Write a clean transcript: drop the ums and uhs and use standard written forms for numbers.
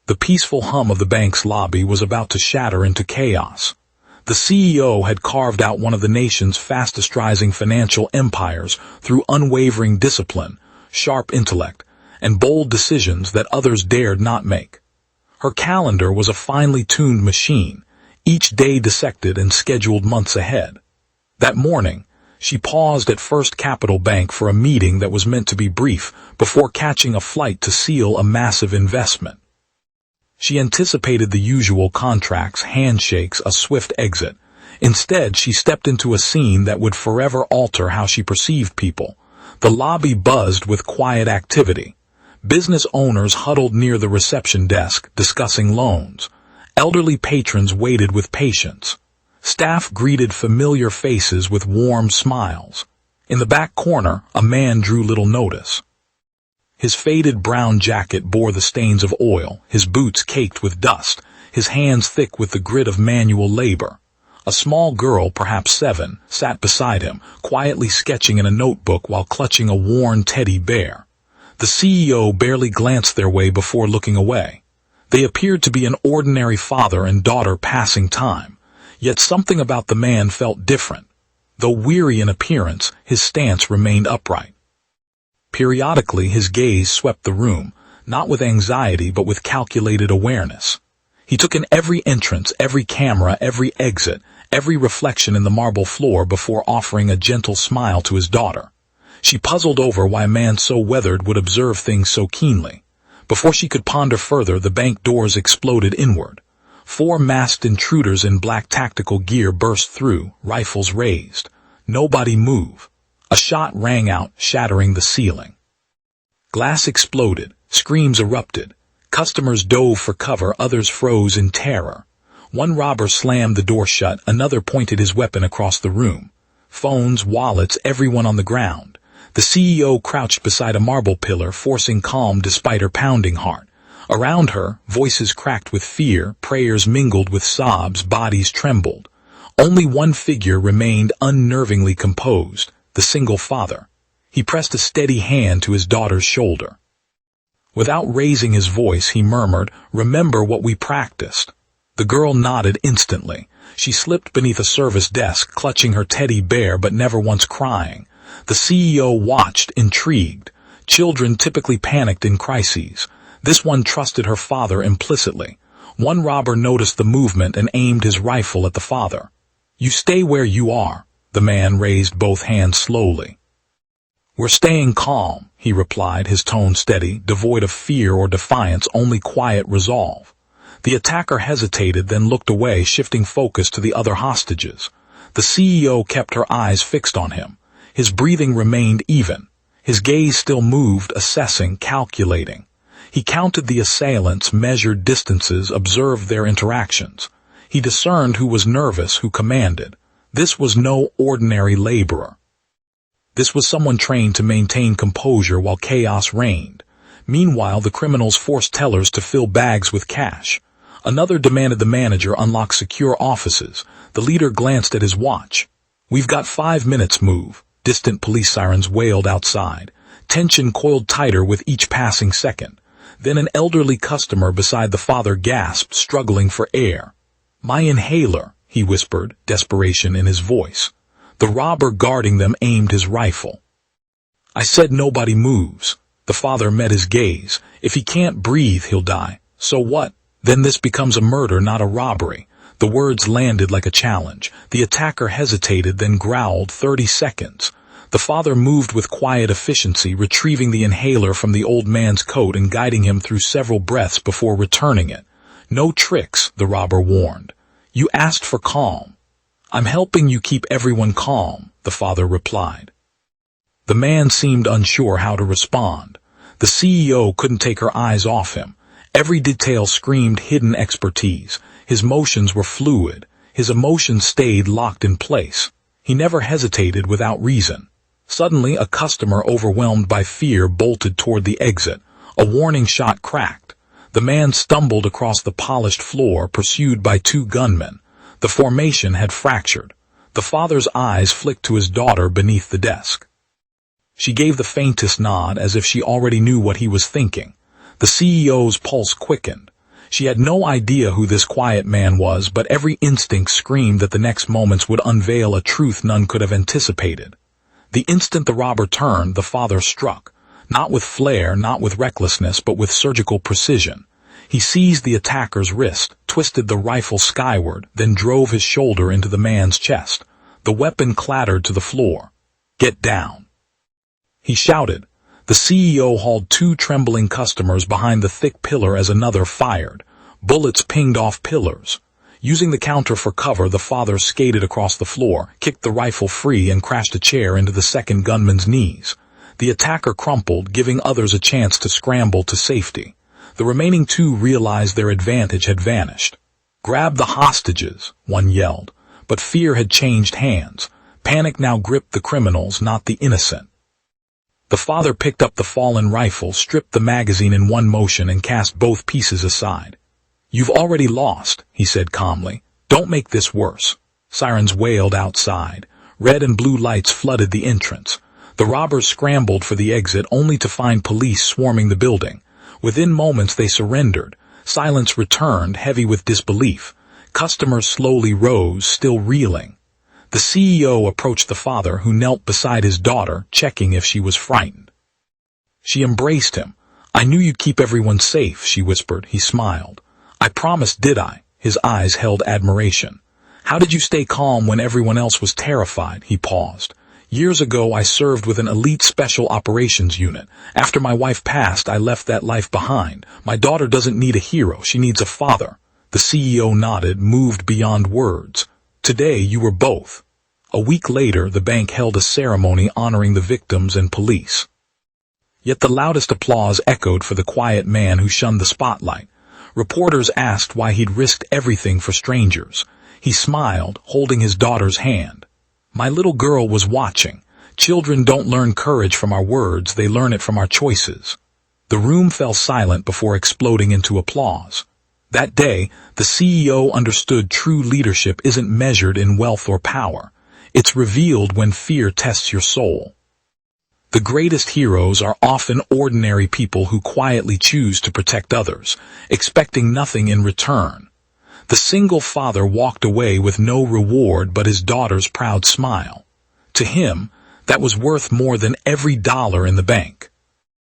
The peaceful hum of the bank's lobby was about to shatter into chaos. The CEO had carved out one of the nation's fastest-rising financial empires through unwavering discipline, sharp intellect, and bold decisions that others dared not make. Her calendar was a finely tuned machine, each day dissected and scheduled months ahead. That morning, she paused at First Capital Bank for a meeting that was meant to be brief before catching a flight to seal a massive investment. She anticipated the usual contracts, handshakes, a swift exit. Instead, she stepped into a scene that would forever alter how she perceived people. The lobby buzzed with quiet activity. Business owners huddled near the reception desk, discussing loans. Elderly patrons waited with patience. Staff greeted familiar faces with warm smiles. In the back corner, a man drew little notice. His faded brown jacket bore the stains of oil, his boots caked with dust, his hands thick with the grit of manual labor. A small girl, perhaps 7, sat beside him, quietly sketching in a notebook while clutching a worn teddy bear. The CEO barely glanced their way before looking away. They appeared to be an ordinary father and daughter passing time, yet something about the man felt different. Though weary in appearance, his stance remained upright. Periodically, his gaze swept the room, not with anxiety but with calculated awareness. He took in every entrance, every camera, every exit, every reflection in the marble floor before offering a gentle smile to his daughter. She puzzled over why a man so weathered would observe things so keenly. Before she could ponder further, the bank doors exploded inward. 4 masked intruders in black tactical gear burst through, rifles raised. Nobody move. A shot rang out, shattering the ceiling. Glass exploded, screams erupted. Customers dove for cover, others froze in terror. One robber slammed the door shut, another pointed his weapon across the room. Phones, wallets, everyone on the ground. The CEO crouched beside a marble pillar, forcing calm despite her pounding heart. Around her, voices cracked with fear, prayers mingled with sobs, bodies trembled. Only one figure remained unnervingly composed, the single father. He pressed a steady hand to his daughter's shoulder. Without raising his voice, he murmured, "Remember what we practiced." The girl nodded instantly. She slipped beneath a service desk, clutching her teddy bear but never once crying. The CEO watched, intrigued. Children typically panicked in crises. This one trusted her father implicitly. One robber noticed the movement and aimed his rifle at the father. "You stay where you are." The man raised both hands slowly. "We're staying calm," he replied, his tone steady, devoid of fear or defiance, only quiet resolve. The attacker hesitated, then looked away, shifting focus to the other hostages. The CEO kept her eyes fixed on him. His breathing remained even. His gaze still moved, assessing, calculating. He counted the assailants, measured distances, observed their interactions. He discerned who was nervous, who commanded. This was no ordinary laborer. This was someone trained to maintain composure while chaos reigned. Meanwhile, the criminals forced tellers to fill bags with cash. Another demanded the manager unlock secure offices. The leader glanced at his watch. "We've got 5 minutes, move." Distant police sirens wailed outside. Tension coiled tighter with each passing second. Then an elderly customer beside the father gasped, struggling for air. "My inhaler," he whispered, desperation in his voice. The robber guarding them aimed his rifle. "I said nobody moves." The father met his gaze. "If he can't breathe, he'll die. So what? Then this becomes a murder, not a robbery." The words landed like a challenge. The attacker hesitated, then growled, 30 seconds. The father moved with quiet efficiency, retrieving the inhaler from the old man's coat and guiding him through several breaths before returning it. "No tricks," the robber warned. "You asked for calm." "I'm helping you keep everyone calm," the father replied. The man seemed unsure how to respond. The CEO couldn't take her eyes off him. Every detail screamed hidden expertise. His motions were fluid. His emotions stayed locked in place. He never hesitated without reason. Suddenly, a customer overwhelmed by fear bolted toward the exit. A warning shot cracked. The man stumbled across the polished floor, pursued by 2 gunmen. The formation had fractured. The father's eyes flicked to his daughter beneath the desk. She gave the faintest nod, as if she already knew what he was thinking. The CEO's pulse quickened. She had no idea who this quiet man was, but every instinct screamed that the next moments would unveil a truth none could have anticipated. The instant the robber turned, the father struck, not with flair, not with recklessness, but with surgical precision. He seized the attacker's wrist, twisted the rifle skyward, then drove his shoulder into the man's chest. The weapon clattered to the floor. "Get down!" he shouted. The CEO hauled 2 trembling customers behind the thick pillar as another fired. Bullets pinged off pillars. Using the counter for cover, the father skated across the floor, kicked the rifle free, and crashed a chair into the second gunman's knees. The attacker crumpled, giving others a chance to scramble to safety. The remaining 2 realized their advantage had vanished. "Grab the hostages," one yelled. But fear had changed hands. Panic now gripped the criminals, not the innocent. The father picked up the fallen rifle, stripped the magazine in one motion, and cast both pieces aside. "You've already lost," he said calmly. "Don't make this worse." Sirens wailed outside. Red and blue lights flooded the entrance. The robbers scrambled for the exit, only to find police swarming the building. Within moments they surrendered. Silence returned, heavy with disbelief. Customers slowly rose, still reeling. The CEO approached the father, who knelt beside his daughter, checking if she was frightened. She embraced him. "I knew you'd keep everyone safe," she whispered. He smiled. "I promised, did I?" His eyes held admiration. "How did you stay calm when everyone else was terrified?" He paused. "Years ago I served with an elite special operations unit. After my wife passed, I left that life behind. My daughter doesn't need a hero, she needs a father." The CEO nodded, moved beyond words. "Today you were both." A week later, the bank held a ceremony honoring the victims and police. Yet the loudest applause echoed for the quiet man who shunned the spotlight. Reporters asked why he'd risked everything for strangers. He smiled, holding his daughter's hand. "My little girl was watching. Children don't learn courage from our words, they learn it from our choices." The room fell silent before exploding into applause. That day, the CEO understood true leadership isn't measured in wealth or power. It's revealed when fear tests your soul. The greatest heroes are often ordinary people who quietly choose to protect others, expecting nothing in return. The single father walked away with no reward but his daughter's proud smile. To him, that was worth more than every dollar in the bank.